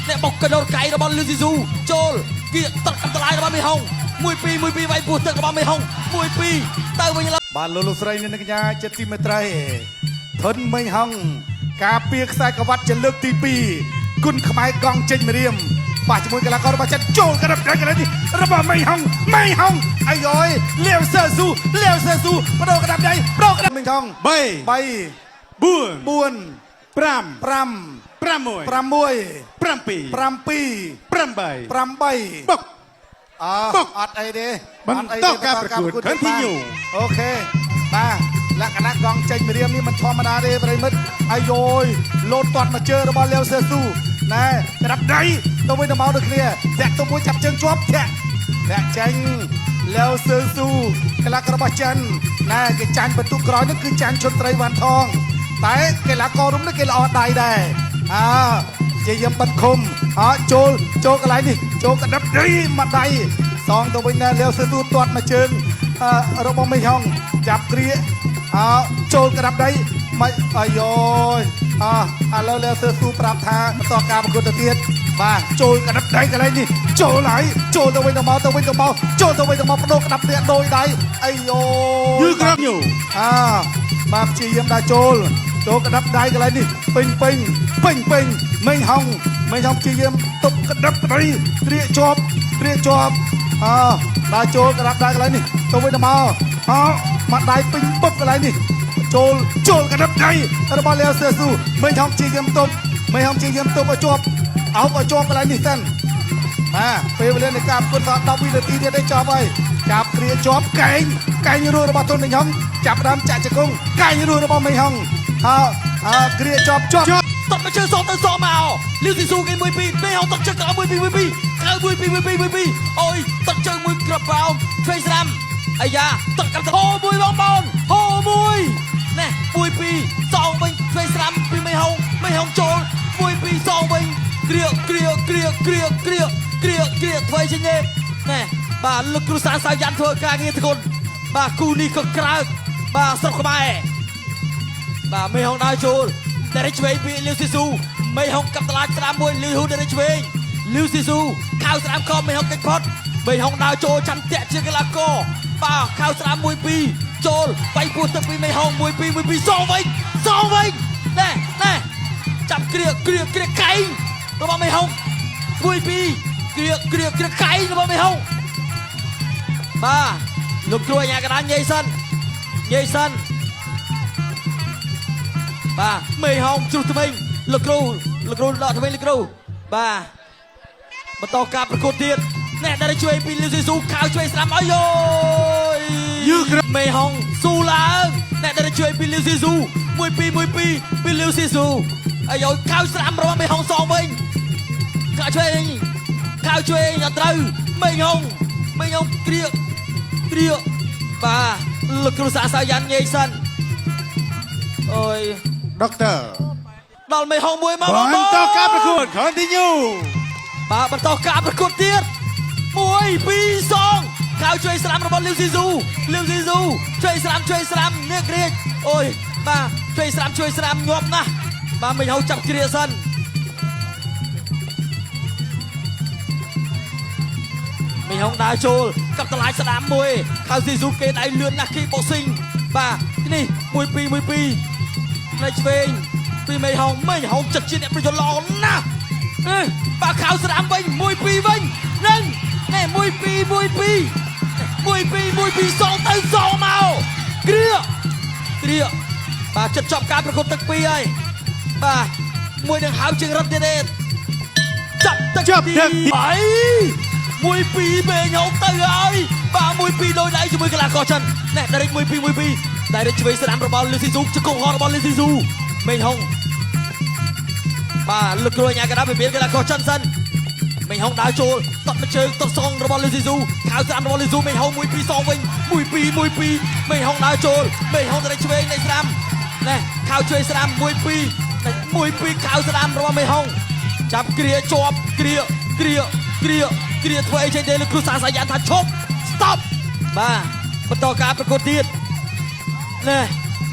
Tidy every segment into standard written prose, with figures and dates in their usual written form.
អ្នកបុកកដោកៃរបស់លឺស៊ីស៊ូចូលគៀកទឹកកន្លាយរបស់មេហុង1-2វាយពោះទឹករបស់មេហុង1-2ទៅវិញបាទលោកស្រីនាងកញ្ញាចិត្តទីមេត្រីធនមិញហងការពារខ្សែក្រវ៉ាត់ជាលើកទី2គុណខ្មែរកង់ចេញម្រាមបាទជាមួយកីឡាកររបស់ចិនចូលក្របដៃនេះរបស់មិញហងអាយយលាវសើស៊ូបដូរក្របដៃមិញហង3 4 បុកអត់អីទេបន្តការប្រកួត continue អូខេបាទលក្ខណៈកង់ចេញម្រាមនេះមិនធម្មតាទេប្រិមិត្តអាយយលោតទាត់មកជើរបស់លាវសើស៊ូណែក្រាប់ដៃទៅវិញទៅមកដូចគ្នាធាក់ទៅមួយចាប់ជើងជាប់ធាក់ចេញលាវសើស៊ូកីឡាកររបស់ចិនណែគេចាញ់បន្ទុកក្រោយនេះគឺចាញ់ឈុតត្រីវ៉ាន់ថងតែកីឡាកររុំនេះគេល្អដៃដែរជាយាមបិទឃុំចូលកន្លែងនេះចូលកណ្ដាប់ដៃមកដៃសងទៅវិញណាលាវសើស៊ូទាត់មកជើងរបស់មេហុងចាប់គ្រាចូលកណ្ដាប់ដៃមិនអាយយឥឡូវលាវសើស៊ូប្រាប់ថាបន្តការប្រកួតទៅទៀតបាទចូលកណ្ដាប់ដៃកន្លែងនេះចូលហើយចូលទៅវិញទៅមកចូលទៅវិញទៅមកបដូរកណ្ដាប់ដៃដោយដៃអាយយឺក្រាបញូបាទព្យាយាមដាក់ចូលកណ្ដាប់ដៃកន្លែងនេះពេញមេហុងព្យាយាមទប់កណ្ដាប់ដៃត្រៀកជាប់ដាក់ចូលកណ្ដាប់ដៃកន្លែងនេះទៅវិញទៅមកមកដៃពេញពុកកន្លែងនេះចូលកណ្ដាប់ដៃរបស់លាវសើស៊ូមេហុងព្យាយាមទប់ឲ្យជាប់អោបឲ្យជាប់កន្លែងនេះសិនបាទពេលវេលានៃការប្រកួត10វិនាទីទៀតទេចប់ហើយចាប់គ្រាជាប់កែងរស់របស់ទុនមេហុងចាប់ដើមចាក់ជង្គង់កែងរស់របស់មេហុងគ្រាជាប់តបមកជើងសងទៅសងមកលីវស៊ីស៊ូគេ1-2មេហុងតកជើងក្រោយ1-2ក្រោយ1-2អូយតកជើងមួយក្របបោមឆ្វេងស្រាំអាយ៉ាតកកាន់ហូមួយបងប្អូនហូមួយណែ1-2សងវិញឆ្វេងស្រាំពីមេហុងចូល1-2សងវិញគ្រាធ្វើជាញេណែបាទលោកគ្រូសាសាយ៉ាន់ធ្វើការងារធ្ងន់បាទគូនេះក៏ក្រើកបាទស្រុកខ្មែរបាទមេហុងដើរចូលតែឆ្វេងពីលីវស៊ីស៊ូមេហុងកាប់តឡាចស្រាមមួយលីហ៊ូតែឆ្វេងលីវស៊ីស៊ូខៅស្រាមខំមេហុងកិច្ចផុតមេហុងដើរចូលចាំតាក់ជាកីឡាករបាទខៅស្រាម1-2ចូលបៃពោះទឹកពីមេហុង1-2សងវិញណែចាប់គ្រាកែងរបស់មេហុង1-2គ្រាកែងរបស់មេហុងបាទលោកគ្រូអាញាកណ្ដាលញ៉ៃសិនបាទមេហុងជ្រុះថ្មីលោកគ្រូដកថ្មីលោកគ្រូបាទបន្តការប្រកួតទៀតណែដែលជួយពីលីវស៊ីស៊ូខៅជួយស្រាំអើយមេហុងស៊ូឡើងណែដែលជួយពីលីវស៊ីស៊ូ1-2ពីលីវស៊ីស៊ូអាយខៅស្រាំរបស់មេហុងសងវិញខៅជួយអត់ត្រូវមេហុងគ្រាបាទលោកគ្រូសាយ៉ាន់ញ៉ៃសិនអូយដុកទ័រដល់មេហុងមួយមកបន្តការប្រកួត continue បាទបន្តការប្រកួតទៀត1-2សងខៅជួយស្រាំរបស់លីវស៊ីស៊ូជួយស្រាំនេះគ្រាអូយបាទជួយស្រាំញាប់ណាស់បាទមេហុងចាប់គ្រាសិនមេហុងដើរចូលកាប់តឡាយស្ដាមមួយខៅស៊ីស៊ូគេដៃលឿនណាស់គីបូស៊ីងបាទនេះ1-2នៅឆ្វេងពីមេហុងចិត្តជាអ្នកប្រយុទ្ធល្អណាស់បាទខៅស្ដាមវិញ1-2វិញនឹងណែ1-2សងទៅសងមកគ្រាបាទចិត្តចប់ការប្រកួតទឹក2ហើយបាទមួយនឹងហៅជើងរត់ទៀតទេចាប់ទឹកទី3 1-2មេហុងទៅហើយបាទ1-2ដោយដៃជាមួយកីឡាករចិនណែដារិច1-2ដារិចឆ្វេងស្ដាំរបស់លីវស៊ីស៊ូជង្គង់ហោះរបស់លីវស៊ីស៊ូមេហុងបាទលោកគ្រូអាញាកណ្ដាលពីមានកីឡាករចិនសិនមេហុងដើរចូលតបជើងតសងរបស់លីវស៊ីស៊ូខៅស្ដាំរបស់លីវស៊ីស៊ូមេហុង1-2សងវិញ1-2មេហុងដើរចូលមេហុងដារិចឆ្វេងនៃស្ដាំណែខៅឆ្វេងស្ដាំ1-2ខៅស្ដាំរបស់មេហុងចាប់គ្រាជាប់គ្រាធ្វើអីចេញទេលោកគ្រូសាសាយ៉ាន់ថាឈប់ stop បាទបន្តការប្រកួតទៀតណែ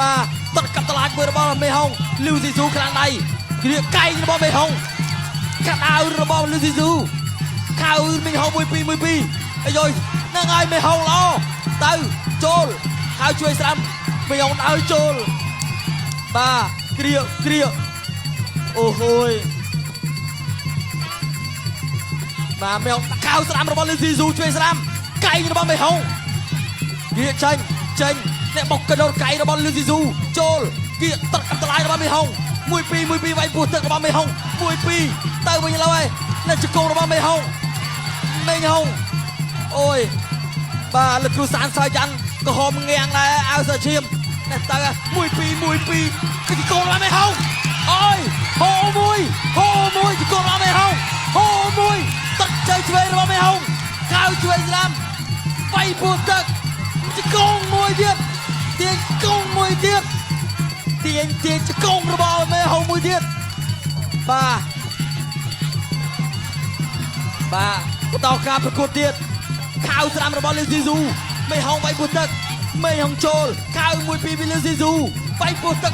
បាទតកាប់តឡាចមួយរបស់មេហុងលីវស៊ីស៊ូខ្លាំងដៃគ្រាកែងរបស់មេហុង កាត់អាវរបស់លូស៊ីស៊ូខៅមីងហុង1-2អាយហ្នឹងហើយមីងហុងល្អទៅចូលខៅជួយស្រាំមីងហុងឲ្យចូលបាទគ្រាអូហូយបាទមីងហុងខៅស្រាំរបស់លូស៊ីស៊ូជួយស្រាំកែងរបស់មីងហុងវាចេញអ្នកបុកកដោកែងរបស់លូស៊ីស៊ូចូលគៀកទឹកកន្លាយរបស់មីងហុង1-2វាយពោះទឹករបស់មីងហុង1-2ទៅវិញឡើយអ្នកជង្គង់របស់មីងហុងអូយបាទលោកគ្រូសានសាយ៉ាន់ក៏ហមងាំងដែរអាវសាឈាមនេះទៅ1-2គឺជង្គង់របស់មីងហុងអូយហូមួយជង្គង់របស់មីងហុងហូមួយទឹកជើងឆ្វេងរបស់មីងហុងកៅឆ្វេងស្លាមវាយពោះទឹកជង្គង់មួយទៀតទាញជង្គង់មួយទៀតទាញជង្គង់របស់មីងហុងមួយទៀតបាទបន្តការប្រកួតទៀតខៅស្រាំរបស់លីស៊ីស៊ូមីហុងវាយពោះទឹកមីហុងចូលខៅ1-2ពីលីស៊ីស៊ូវាយពោះទឹក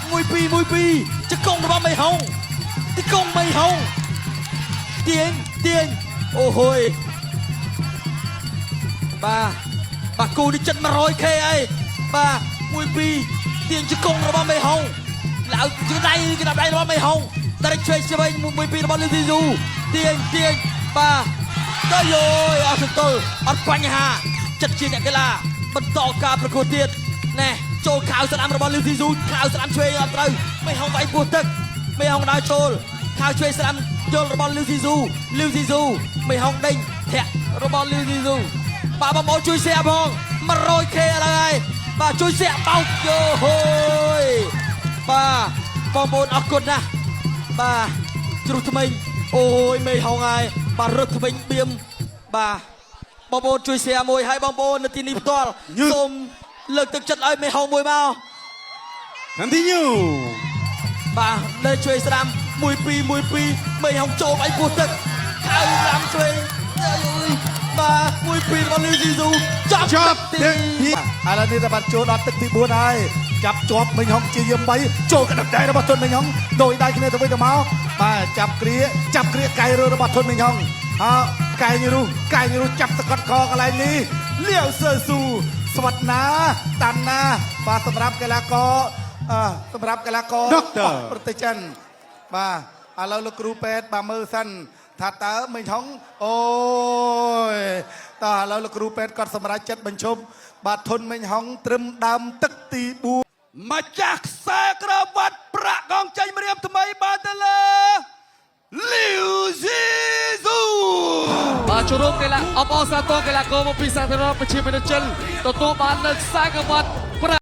1-2ជង្គង់របស់មីហុងជង្គង់មីហុងទាញអូហូយបាទគូនេះចិត្ត100k អីបាទ1-2ទាញជង្គង់របស់មីហុងឡើងជើងដៃរបស់មីហុងតែឆ្វេង1-2របស់លីស៊ីស៊ូទាញបាទទៅយយអត់សន្ទុលអត់បញ្ហាចិត្តជាអ្នកកីឡាបន្តការប្រកួតទៀតណែចូលខៅស្ដាំរបស់លីស៊ីស៊ូខៅស្ដាំឆ្វេងអត់ត្រូវមីហុងវាយពោះទឹកមីហុងដើរចូលខៅឆ្វេងស្ដាំយល់របស់លីស៊ីស៊ូមីហុងដេញធាក់របស់លីស៊ីស៊ូបាទបងប្អូនជួយ share ផង 100k ឥឡូវហើយបាទជួយ share បោកយោហូយបាទបងប្អូនអរគុណណាស់បាទជ្រុះថ្មីអូយមីហុងហើយបាទរត់ថ្មីបៀមបាទបងប្អូនជួយ share មួយឲ្យបងប្អូននៅទីនេះផ្ទាល់សូមលើកទឹកចិត្តឲ្យមីហុងមួយមក Continue បាទនៅជួយស្ដាំ1-2មីហុងចូលឲ្យពោះទឹកខៅស្ដាំឆ្វេងបាទ1-2របស់លីស៊ីស៊ូចាប់ទីឥឡូវនេះតែបាត់ចូលដល់ទឹកទី4ហើយចាប់ជាប់មីហុងជាយាម3ចូលកណ្ដាប់ដៃរបស់ទុនមីហុងដោយដៃគ្នាទៅវិញទៅមកបាទចាប់គ្រាកែរើរបស់ទុនមីហុងកែងរុះចាប់សកត់កកន្លែងនេះលាវសើស៊ូស្វាត់ណាតាន់ណាបាទសម្រាប់កីឡាករប្រទេសចិនបាទឥឡូវលោកគ្រូពេទ្យបាទមើលសិនថាតើមីហុងអូយតើឥឡូវលោកគ្រូពេទ្យគាត់សម្រេចចិត្តបញ្ឈប់បាទធុនមីហុងត្រឹមដើមទឹកទី4ម្ចាស់ខ្សែក្រវ៉ាត់ប្រាក់កងចេញម្រាមថ្មីបានទៅលើលីវស៊ីស៊ូបាទជួបកីឡាអបអរសាទរកីឡាករមកពីសាធារណរដ្ឋប្រជាមានិតចិនទទួលបាននៅខ្សែក្រវ៉ាត់